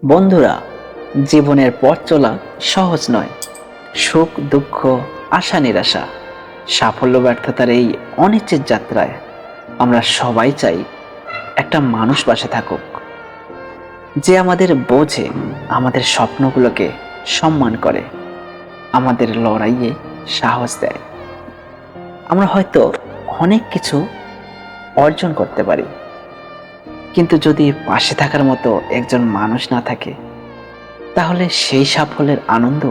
বন্ধুরা, জীবনের পথ চলা সহজ নয়। সুখ দুঃখ, আশা নিরাশা, সাফল্য ব্যর্থতার এই অনিশ্চিত যাত্রায় আমরা সবাই চাই একটা মানুষ পাশে থাকুক, যে আমাদের বোঝে, আমাদের স্বপ্নগুলোকে সম্মান করে, আমাদের লড়াইয়ে সাহস দেয়। আমরা হয়তো অনেক কিছু অর্জন করতে পারি, কিন্তু যদি পাশে থাকার মতো একজন মানুষ না থাকে, তাহলে সেই সাফল্যের আনন্দ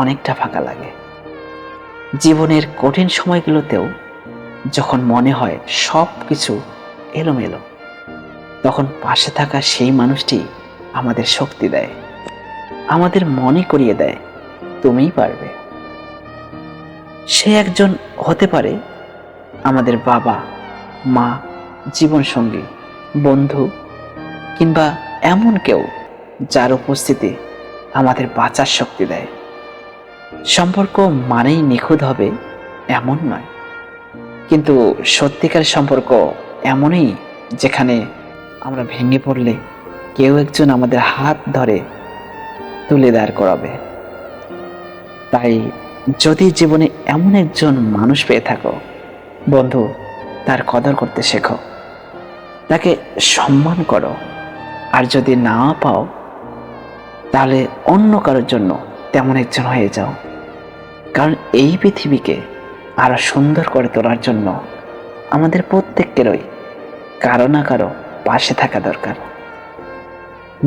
অনেকটা ফাঁকা লাগে। জীবনের কঠিন সময়গুলোতেও যখন মনে হয় সব কিছু এলোমেলো, তখন পাশে থাকা সেই মানুষটি আমাদের শক্তি দেয়, আমাদের মনে করিয়ে দেয় তুমিই পারবে। সে একজন হতে পারে আমাদের বাবা, মা, জীবনসঙ্গী, বন্ধু, কিংবা এমন কেউ যার উপস্থিতি আমাদের বাঁচার শক্তি দেয়। সম্পর্ক মানেই নিখুঁত হবে এমন নয়, কিন্তু সত্যিকার সম্পর্ক এমনই যেখানে আমরা ভেঙে পড়লে কেউ একজন আমাদের হাত ধরে তুলে দাঁড় করাবে। তাই যদি জীবনে এমন একজন মানুষ পেয়ে থাকো বন্ধু, তার কদর করতে শেখো, তাকে সম্মান করো। আর যদি না পাও, তাহলে অন্য কারোর জন্য তেমন একজন হয়ে যাও। কারণ এই পৃথিবীকে আরো সুন্দর করে তোলার জন্য আমাদের প্রত্যেকেরই কারো না কারো পাশে থাকা দরকার।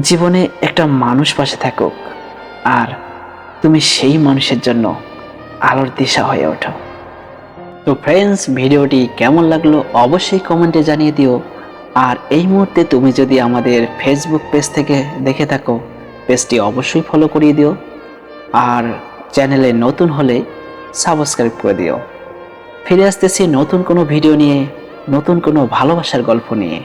জীবনে একটা মানুষ পাশে থাকুক, আর তুমি সেই মানুষের জন্য আলোর দিশা হয়ে ওঠো। তো ফ্রেন্ডস, ভিডিওটি কেমন লাগলো অবশ্যই কমেন্টে জানিয়ে দিও। আর এই মুহূর্তে তুমি যদি আমাদের ফেসবুক পেজ থেকে দেখে থাকো, পেজটি অবশ্যই ফলো করিয়ে দিও। আর চ্যানেলে নতুন হলে সাবস্ক্রাইব করে দিও। ফিরে আসতেছি নতুন কোনো ভিডিও নিয়ে, নতুন কোনো ভালোবাসার গল্প নিয়ে।